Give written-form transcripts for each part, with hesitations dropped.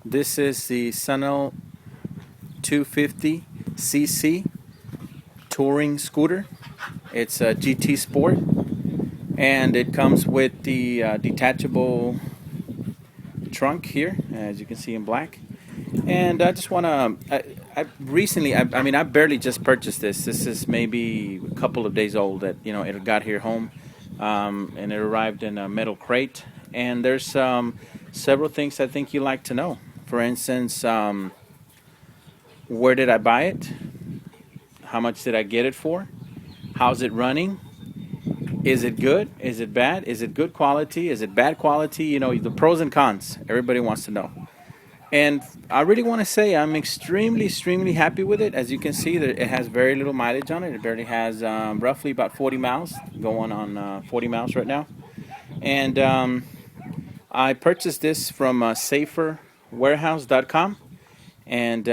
This is the Sunel 250cc touring scooter. It's a GT Sport, and it comes with the detachable trunk here, as you can see in black. And I just want to. I barely just purchased this. This is maybe a couple of days old. That it got here home, and it arrived in a metal crate. And there's several things I think you like to know. For instance, where did I buy it? How much did I get it for? How's it running? Is it good? Is it bad? Is it good quality? Is it bad quality? The pros and cons. Everybody wants to know. And I really want to say I'm extremely happy with it. As you can see, that it has very little mileage on it. It barely has roughly about 40 miles, going on 40 miles right now. And I purchased this from saferwarehouse.com, and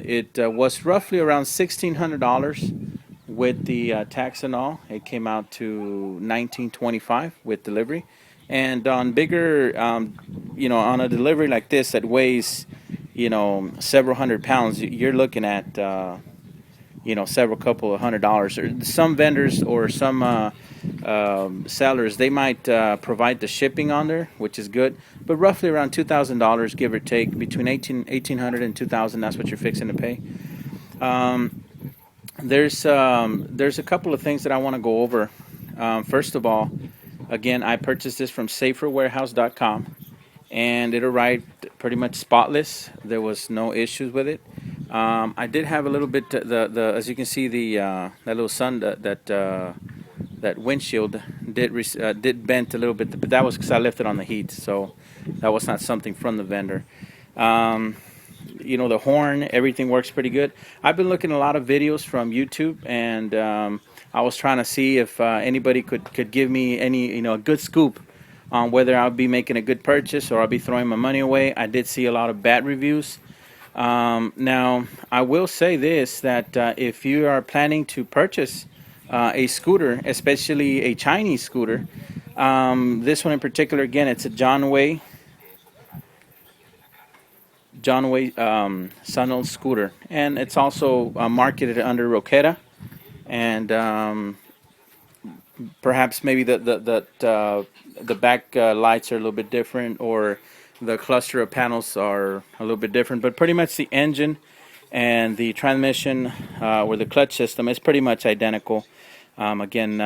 it was roughly around $1,600 with the tax and all. It came out to $1,925 with delivery. And on bigger, on a delivery like this that weighs, several hundred pounds, you're looking at, several couple of $100s. Or some vendors or some sellers, they might provide the shipping on there, which is good. But roughly around $2,000, give or take, between 1,800 and 2,000. That's what you're fixing to pay. There's a couple of things that I want to go over. First of all, again, I purchased this from saferwarehouse.com, and it arrived pretty much spotless. There was no issues with it. I did have a little bit the as you can see, the that little sun that windshield did bend a little bit, but that was because I left it on the heat, so that was not something from the vendor. The horn, everything works pretty good. I've been looking at a lot of videos from YouTube, and I was trying to see if anybody could give me any a good scoop on whether I'll be making a good purchase or I'll be throwing my money away. I did see a lot of bad reviews. Now, I will say this, that if you are planning to purchase a scooter, especially a Chinese scooter, this one in particular, again, it's a John Way Sunel scooter, and it's also marketed under Roketa, and perhaps maybe the back lights are a little bit different, or the cluster of panels are a little bit different, but pretty much the engine and the transmission or the clutch system is pretty much identical. Again,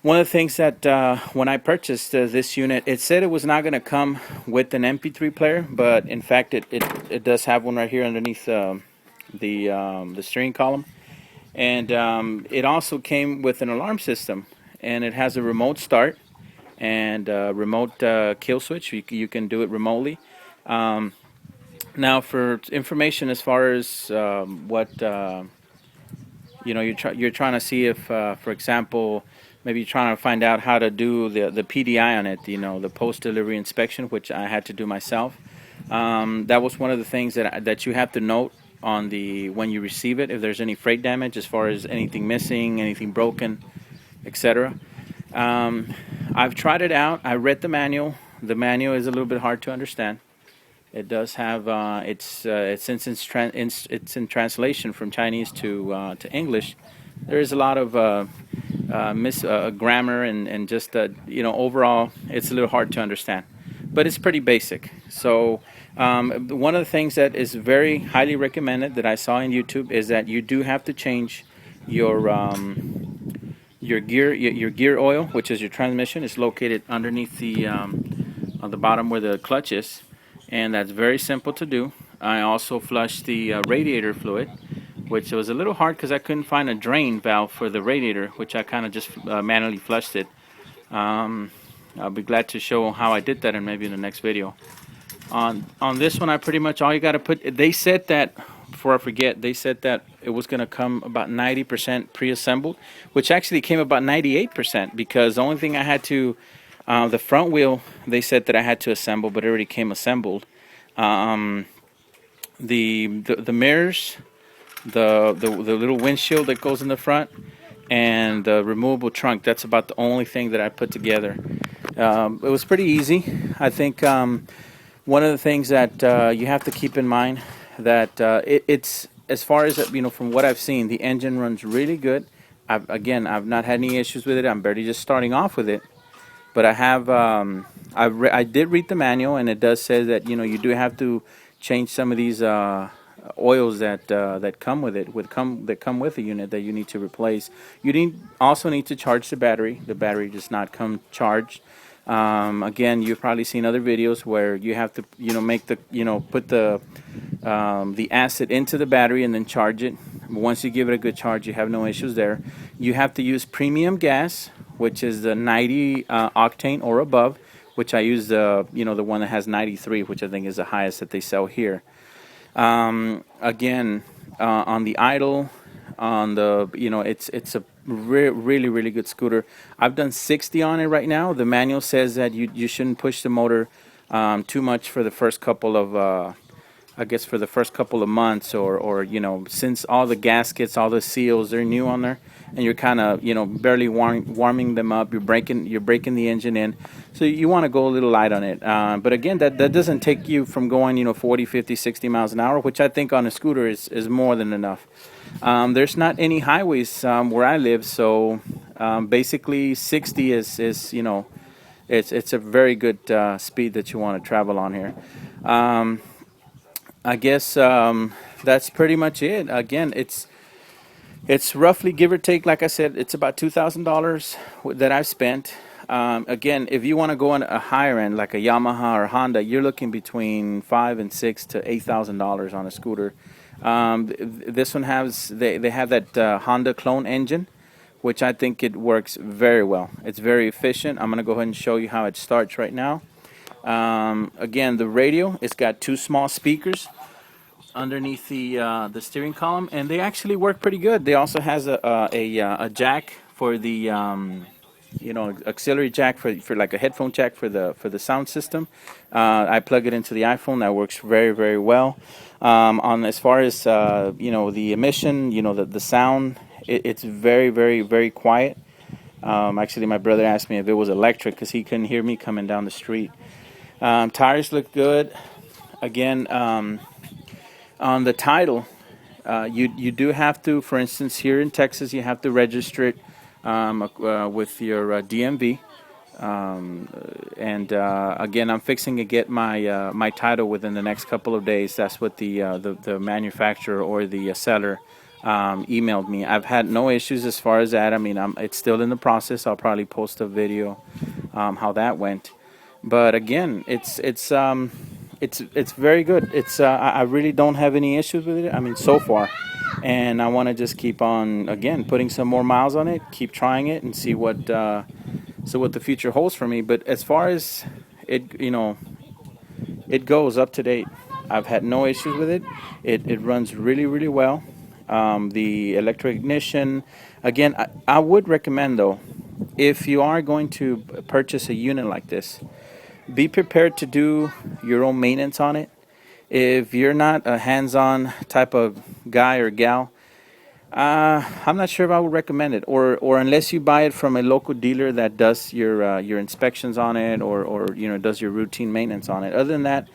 one of the things that when I purchased this unit, it said it was not going to come with an MP3 player, but in fact it does have one right here underneath the steering column. And it also came with an alarm system, and it has a remote start and remote kill switch. You can do it remotely. Now, for information as far as what you're trying to see if, for example, maybe you're trying to find out how to do the PDI on it, the post-delivery inspection, which I had to do myself. That was one of the things that you have to note on when you receive it, if there's any freight damage, as far as anything missing, anything broken, etc. I've tried it out. I read the manual. The manual is a little bit hard to understand. It does have it's in translation from Chinese to English. There is a lot of grammar and just overall it's a little hard to understand, but it's pretty basic. So one of the things that is very highly recommended that I saw in YouTube is that you do have to change your gear oil, which is your transmission. It's located underneath on the bottom where the clutch is, and that's very simple to do. I also flushed the radiator fluid, which was a little hard because I couldn't find a drain valve for the radiator, which I kind of just manually flushed it. I'll be glad to show how I did that in maybe in the next video. On this one, I pretty much all you got to put. They said that, before I forget, they said that it was going to come about 90% pre-assembled, which actually came about 98%, because the only thing I had to, the front wheel, they said that I had to assemble, but it already came assembled. The mirrors, the little windshield that goes in the front, and the removable trunk, that's about the only thing that I put together. It was pretty easy. I think one of the things that you have to keep in mind that it's as far as from what I've seen, the engine runs really good. I've not had any issues with it. I'm barely just starting off with it, but I have I did read the manual, and it does say that you do have to change some of these oils that come with it that come with the unit that you need to replace. Also need to charge the battery. The battery does not come charged. Again, you've probably seen other videos where you have to make the put the acid into the battery and then charge it. Once you give it a good charge, you have no issues there. You have to use premium gas, which is the 90 octane or above, which I use the one that has 93, which I think is the highest that they sell here. Again, on the idle, on the it's a really really good scooter. I've done 60 on it right now. The manual says that you shouldn't push the motor too much for the first couple of I guess for the first couple of months, or since all the gaskets, all the seals, they're new on there, and you're kind of barely warming them up. You're breaking the engine in, so you want to go a little light on it. But again, that doesn't take you from going 40, 50, 60 miles an hour, which I think on a scooter is more than enough. There's not any highways where I live, so basically 60 is it's a very good speed that you want to travel on here. I guess that's pretty much it. Again, it's roughly, give or take, like I said, it's about $2,000 that I've spent. Again, if you want to go on a higher end like a Yamaha or Honda, you're looking between $5,000 to $8,000 on a scooter. This one they have that Honda clone engine, which I think it works very well. It's very efficient. I'm gonna go ahead and show you how it starts right now. Again, the radio, it's got two small speakers underneath the steering column, and they actually work pretty good. They also has a jack for the auxiliary jack for like a headphone jack for the sound system. I plug it into the iPhone. That works very very well. On as far as the emission, the sound, it's very very very quiet. Actually, my brother asked me if it was electric because he couldn't hear me coming down the street. Tires look good. Again, on the title, you do have to, for instance, here in Texas, you have to register it with your DMV. And again, I'm fixing to get my title within the next couple of days. That's what the manufacturer or the seller emailed me. I've had no issues as far as that. I mean, it's still in the process. I'll probably post a video how that went. But again, it's very good. I really don't have any issues with it. I mean, so far, and I want to just keep on again putting some more miles on it, keep trying it, and see what the future holds for me. But as far as it, it goes up to date. I've had no issues with it. It runs really really well. The electric ignition, again, I would recommend though, if you are going to purchase a unit like this, be prepared to do your own maintenance on it. If you're not a hands-on type of guy or gal, I'm not sure if I would recommend it, or unless you buy it from a local dealer that does your inspections on it, or does your routine maintenance on it. Other than that,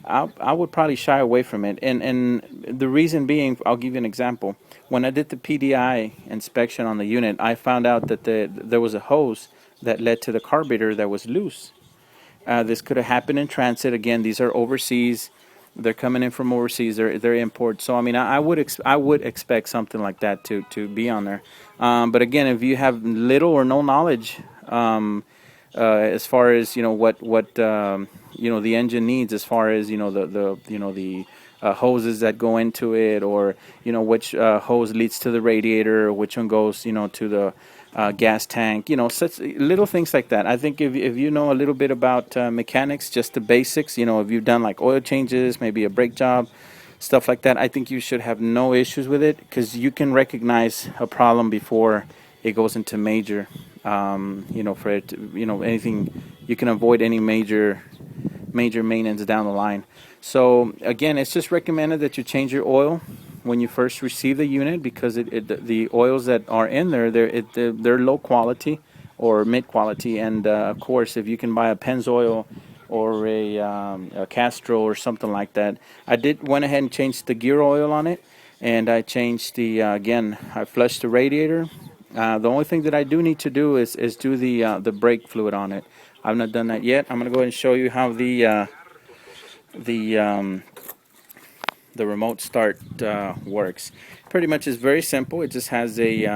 I would probably shy away from it. And the reason being, I'll give you an example. When I did the PDI inspection on the unit, I found out that there was a hose that led to the carburetor that was loose. This could have happened in transit. Again, these are overseas. They're coming in from overseas. They're imports. So I mean, I would expect something like that to be on there. But again, if you have little or no knowledge as far as what the engine needs, as far as the hoses that go into it, or which hose leads to the radiator, or which one goes to the gas tank, such little things like that. I think if you know a little bit about mechanics, just the basics, if you've done like oil changes, maybe a brake job, stuff like that, I think you should have no issues with it, because you can recognize a problem before it goes into major. For it, anything, you can avoid any major maintenance down the line. So again, it's just recommended that you change your oil when you first receive the unit, because the oils that are in there, they're low quality or mid quality, and of course, if you can buy a Pennzoil or a Castrol or something like that. I did went ahead and changed the gear oil on it, and I changed the again. I flushed the radiator. The only thing that I do need to do is do the brake fluid on it. I've not done that yet. I'm gonna go ahead and show you how the the remote start works. Pretty much is very simple. It just has a